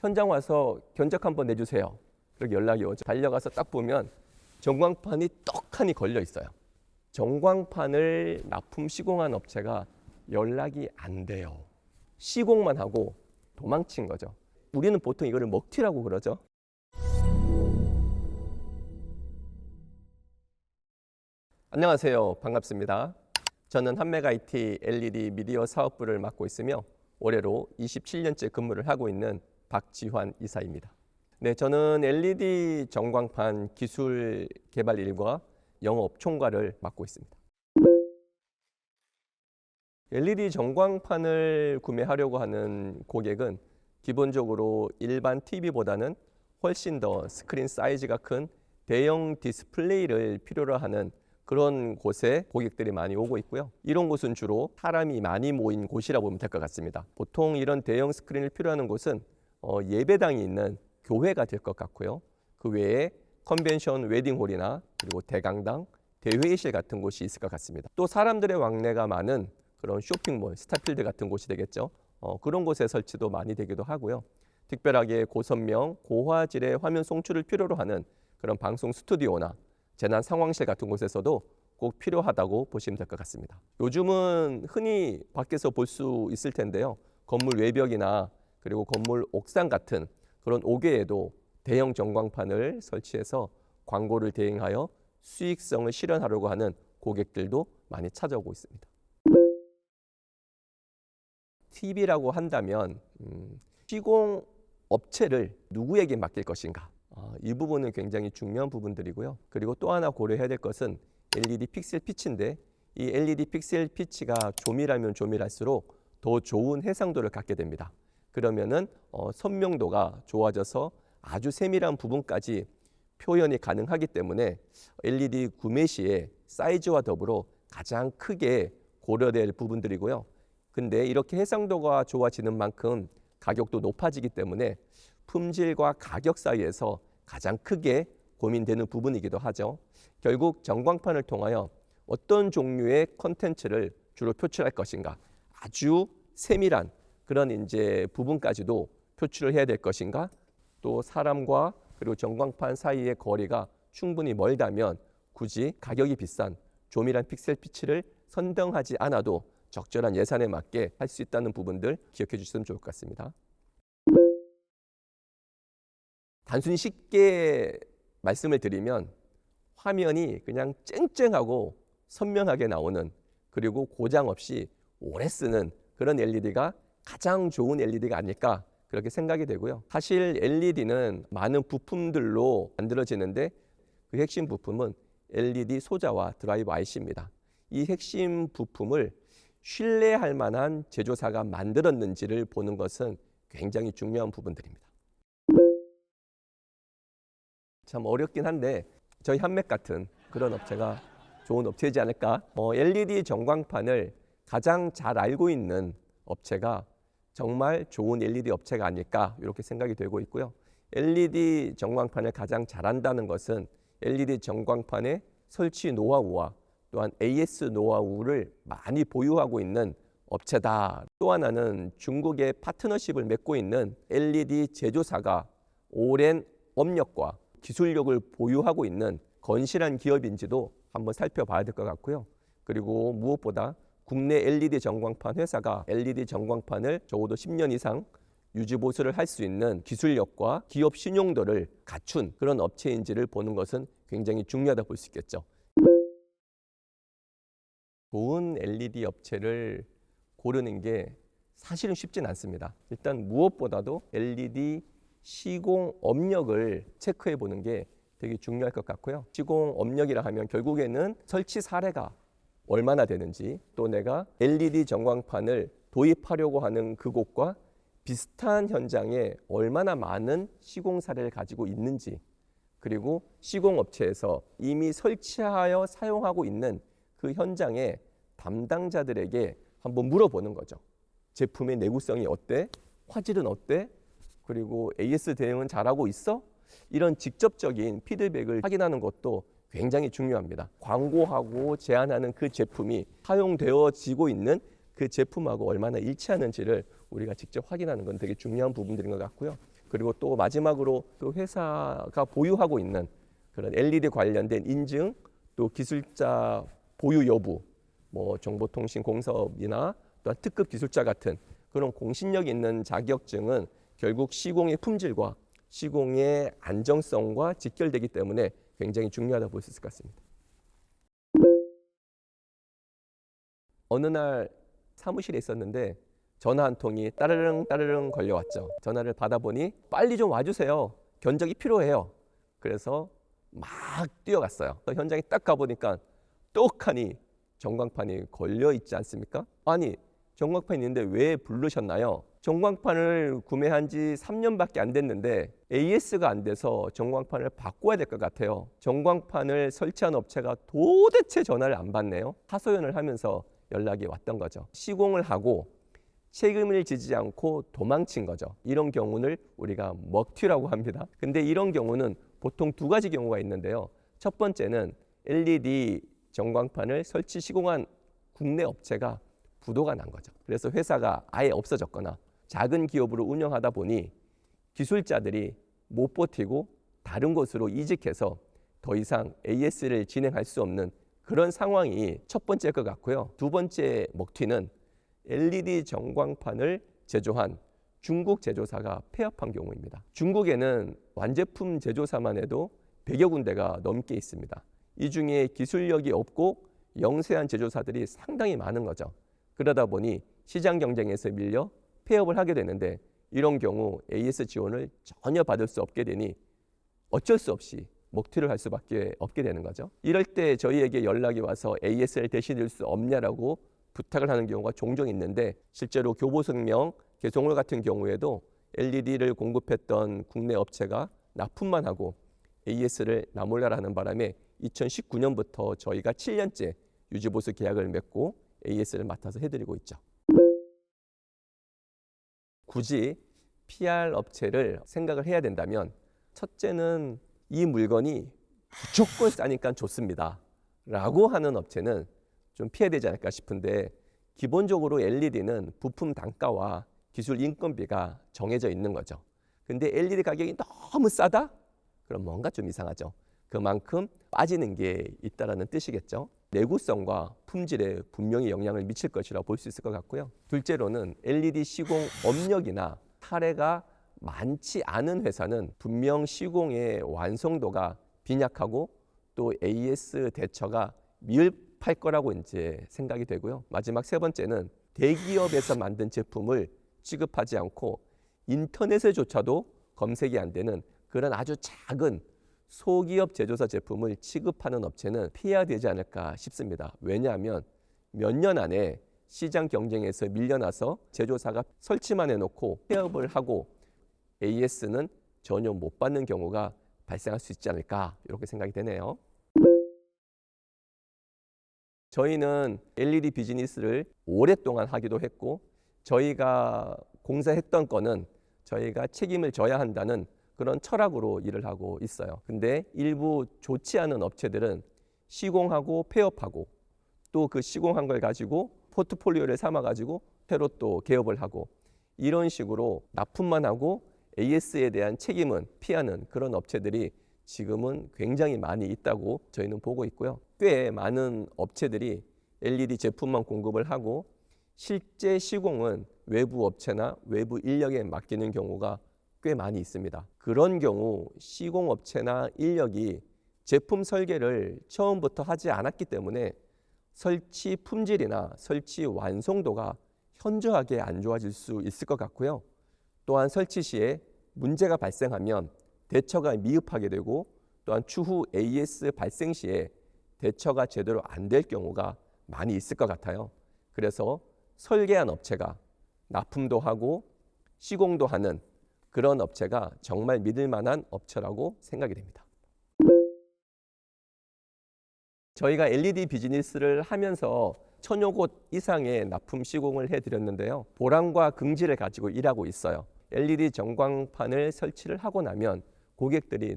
현장 와서 견적 한번 내주세요. 그렇게 연락이 오죠. 달려가서 딱 보면 전광판이 떡하니 걸려 있어요. 전광판을 납품 시공한 업체가 연락이 안 돼요. 시공만 하고 도망친 거죠. 우리는 보통 이거를 먹튀라고 그러죠. 안녕하세요. 반갑습니다. 저는 한맥IT LED 미디어 사업부를 맡고 있으며 올해로 27년째 근무를 하고 있는 박지환 이사입니다. 네, 저는 LED 전광판 기술 개발 일과 영업 총괄을 맡고 있습니다. LED 전광판을 구매하려고 하는 고객은 기본적으로 일반 TV보다는 훨씬 더 스크린 사이즈가 큰 대형 디스플레이를 필요로 하는 그런 곳에 고객들이 많이 오고 있고요. 이런 곳은 주로 사람이 많이 모인 곳이라고 보면 될 것 같습니다. 보통 이런 대형 스크린을 필요하는 곳은 예배당이 있는 교회가 될 것 같고요. 그 외에 컨벤션 웨딩홀이나 그리고 대강당, 대회의실 같은 곳이 있을 것 같습니다. 또 사람들의 왕래가 많은 그런 쇼핑몰, 스타필드 같은 곳이 되겠죠. 그런 곳에 설치도 많이 되기도 하고요. 특별하게 고선명, 고화질의 화면 송출을 필요로 하는 그런 방송 스튜디오나 재난 상황실 같은 곳에서도 꼭 필요하다고 보시면 될 것 같습니다. 요즘은 흔히 밖에서 볼 수 있을 텐데요. 건물 외벽이나 그리고 건물 옥상 같은 그런 옥외에도 대형 전광판을 설치해서 광고를 대행하여 수익성을 실현하려고 하는 고객들도 많이 찾아오고 있습니다. TV라고 한다면 시공 업체를 누구에게 맡길 것인가? 이 부분은 굉장히 중요한 부분들이고요. 그리고 또 하나 고려해야 될 것은 LED 픽셀 피치인데 이 LED 픽셀 피치가 조밀하면 조밀할수록 더 좋은 해상도를 갖게 됩니다. 그러면은 선명도가 좋아져서 아주 세밀한 부분까지 표현이 가능하기 때문에 LED 구매 시에 사이즈와 더불어 가장 크게 고려될 부분들이고요. 근데 이렇게 해상도가 좋아지는 만큼 가격도 높아지기 때문에 품질과 가격 사이에서 가장 크게 고민되는 부분이기도 하죠. 결국 전광판을 통하여 어떤 종류의 콘텐츠를 주로 표출할 것인가, 아주 세밀한 그런 이제 부분까지도 표출을 해야 될 것인가, 또 사람과 그리고 전광판 사이의 거리가 충분히 멀다면 굳이 가격이 비싼 조밀한 픽셀 피치를 선정하지 않아도 적절한 예산에 맞게 할 수 있다는 부분들 기억해 주시면 좋을 것 같습니다. 단순히 쉽게 말씀을 드리면 화면이 그냥 쨍쨍하고 선명하게 나오는 그리고 고장 없이 오래 쓰는 그런 LED가 가장 좋은 LED가 아닐까 그렇게 생각이 되고요. 사실 LED는 많은 부품들로 만들어지는데 그 핵심 부품은 LED 소자와 드라이버 IC입니다. 이 핵심 부품을 신뢰할 만한 제조사가 만들었는지를 보는 것은 굉장히 중요한 부분들입니다. 참 어렵긴 한데 저희 한맥 같은 그런 업체가 좋은 업체이지 않을까. LED 전광판을 가장 잘 알고 있는 업체가 정말 좋은 LED 업체가 아닐까 이렇게 생각이 되고 있고요. LED 전광판을 가장 잘한다는 것은 LED 전광판의 설치 노하우와 또한 AS 노하우를 많이 보유하고 있는 업체다. 또 하나는 중국의 파트너십을 맺고 있는 LED 제조사가 오랜 업력과 기술력을 보유하고 있는 건실한 기업인지도 한번 살펴봐야 될 것 같고요. 그리고 무엇보다 국내 LED 전광판 회사가 LED 전광판을 적어도 10년 이상 유지보수를 할 수 있는 기술력과 기업 신용도를 갖춘 그런 업체인지를 보는 것은 굉장히 중요하다 볼 수 있겠죠. 좋은 LED 업체를 고르는 게 사실은 쉽진 않습니다. 일단 무엇보다도 LED 시공 업력을 체크해 보는 게 되게 중요할 것 같고요. 시공 업력이라 하면 결국에는 설치 사례가 얼마나 되는지, 또 내가 LED 전광판을 도입하려고 하는 그곳과 비슷한 현장에 얼마나 많은 시공 사례를 가지고 있는지, 그리고 시공 업체에서 이미 설치하여 사용하고 있는 그 현장의 담당자들에게 한번 물어보는 거죠. 제품의 내구성이 어때? 화질은 어때? 그리고 AS 대응은 잘하고 있어? 이런 직접적인 피드백을 확인하는 것도 굉장히 중요합니다. 광고하고 제안하는 그 제품이 사용되어지고 있는 그 제품하고 얼마나 일치하는지를 우리가 직접 확인하는 건 되게 중요한 부분들인 것 같고요. 그리고 또 마지막으로 그 회사가 보유하고 있는 그런 LED 관련된 인증, 또 기술자 보유 여부, 뭐 정보통신공사업이나 또한 특급 기술자 같은 그런 공신력 있는 자격증은 결국 시공의 품질과 시공의 안정성과 직결되기 때문에 굉장히 중요하다고 볼 수 있을 것 같습니다. 어느 날 사무실에 있었는데 전화 한 통이 따르릉 따르릉 걸려왔죠. 전화를 받아보니 빨리 좀 와주세요. 견적이 필요해요. 그래서 막 뛰어갔어요. 현장에 딱 가보니까 떡하니 전광판이 걸려 있지 않습니까? 아니, 전광판이 있는데 왜 부르셨나요? 전광판을 구매한 지 3년밖에 안 됐는데 AS가 안 돼서 전광판을 바꿔야 될 것 같아요. 전광판을 설치한 업체가 도대체 전화를 안 받네요. 하소연을 하면서 연락이 왔던 거죠. 시공을 하고 책임을 지지 않고 도망친 거죠. 이런 경우를 우리가 먹튀라고 합니다. 근데 이런 경우는 보통 두 가지 경우가 있는데요. 첫 번째는 LED 전광판을 설치 시공한 국내 업체가 부도가 난 거죠. 그래서 회사가 아예 없어졌거나 작은 기업으로 운영하다 보니 기술자들이 못 버티고 다른 곳으로 이직해서 더 이상 AS를 진행할 수 없는 그런 상황이 첫 번째일 것 같고요. 두 번째 먹튀는 LED 전광판을 제조한 중국 제조사가 폐업한 경우입니다. 중국에는 완제품 제조사만 해도 100여 군데가 넘게 있습니다. 이 중에 기술력이 없고 영세한 제조사들이 상당히 많은 거죠. 그러다 보니 시장 경쟁에서 밀려 폐업을 하게 되는데 이런 경우 AS 지원을 전혀 받을 수 없게 되니 어쩔 수 없이 먹튀를 할 수밖에 없게 되는 거죠. 이럴 때 저희에게 연락이 와서 AS를 대신할 수 없냐라고 부탁을 하는 경우가 종종 있는데 실제로 교보생명, 개성울 같은 경우에도 LED를 공급했던 국내 업체가 납품만 하고 AS를 나몰라라 하는 바람에 2019년부터 저희가 7년째 유지보수 계약을 맺고 AS를 맡아서 해드리고 있죠. 굳이 PR 업체를 생각을 해야 된다면 첫째는 이 물건이 무조건 싸니까 좋습니다 라고 하는 업체는 좀 피해야 되지 않을까 싶은데 기본적으로 LED는 부품 단가와 기술 인건비가 정해져 있는 거죠. 근데 LED 가격이 너무 싸다? 그럼 뭔가 좀 이상하죠. 그만큼 빠지는 게 있다라는 뜻이겠죠. 내구성과 품질에 분명히 영향을 미칠 것이라고 볼 수 있을 것 같고요. 둘째로는 LED 시공 업력이나 사례가 많지 않은 회사는 분명 시공의 완성도가 빈약하고 또 AS 대처가 미흡할 거라고 이제 생각이 되고요. 마지막 세 번째는 대기업에서 만든 제품을 취급하지 않고 인터넷에조차도 검색이 안 되는 그런 아주 작은 소기업 제조사 제품을 취급하는 업체는 피해야 되지 않을까 싶습니다. 왜냐하면 몇 년 안에 시장 경쟁에서 밀려나서 제조사가 설치만 해놓고 폐업을 하고 AS는 전혀 못 받는 경우가 발생할 수 있지 않을까 이렇게 생각이 되네요. 저희는 LED 비즈니스를 오랫동안 하기도 했고 저희가 공사했던 건은 저희가 책임을 져야 한다는 그런 철학으로 일을 하고 있어요. 근데 일부 좋지 않은 업체들은 시공하고 폐업하고 또 그 시공한 걸 가지고 포트폴리오를 삼아가지고 새로 또 개업을 하고 이런 식으로 납품만 하고 AS에 대한 책임은 피하는 그런 업체들이 지금은 굉장히 많이 있다고 저희는 보고 있고요. 꽤 많은 업체들이 LED 제품만 공급을 하고 실제 시공은 외부 업체나 외부 인력에 맡기는 경우가 꽤 많이 있습니다. 그런 경우 시공업체나 인력이 제품 설계를 처음부터 하지 않았기 때문에 설치 품질이나 설치 완성도가 현저하게 안 좋아질 수 있을 것 같고요. 또한 설치 시에 문제가 발생하면 대처가 미흡하게 되고 또한 추후 AS 발생 시에 대처가 제대로 안 될 경우가 많이 있을 것 같아요. 그래서 설계한 업체가 납품도 하고 시공도 하는 그런 업체가 정말 믿을 만한 업체라고 생각이 됩니다. 저희가 LED 비즈니스를 하면서 1000여 곳 이상의 납품 시공을 해드렸는데요. 보람과 긍지를 가지고 일하고 있어요. LED 전광판을 설치를 하고 나면 고객들이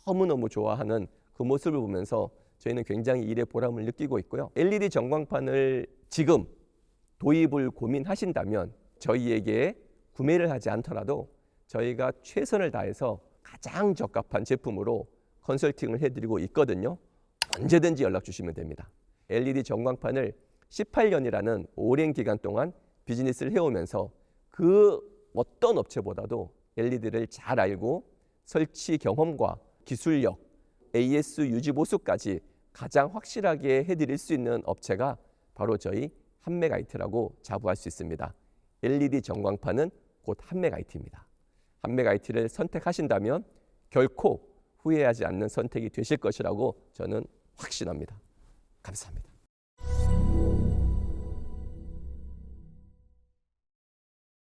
너무너무 좋아하는 그 모습을 보면서 저희는 굉장히 일의 보람을 느끼고 있고요. LED 전광판을 지금 도입을 고민하신다면 저희에게 구매를 하지 않더라도 저희가 최선을 다해서 가장 적합한 제품으로 컨설팅을 해드리고 있거든요. 언제든지 연락 주시면 됩니다. LED 전광판을 18년이라는 오랜 기간 동안 비즈니스를 해오면서 그 어떤 업체보다도 LED를 잘 알고 설치 경험과 기술력, AS 유지 보수까지 가장 확실하게 해드릴 수 있는 업체가 바로 저희 한메가이트라고 자부할 수 있습니다. LED 전광판은 곧 한메가이트입니다. 한메가이트를 선택하신다면 결코 후회하지 않는 선택이 되실 것이라고 저는 확신합니다. 감사합니다.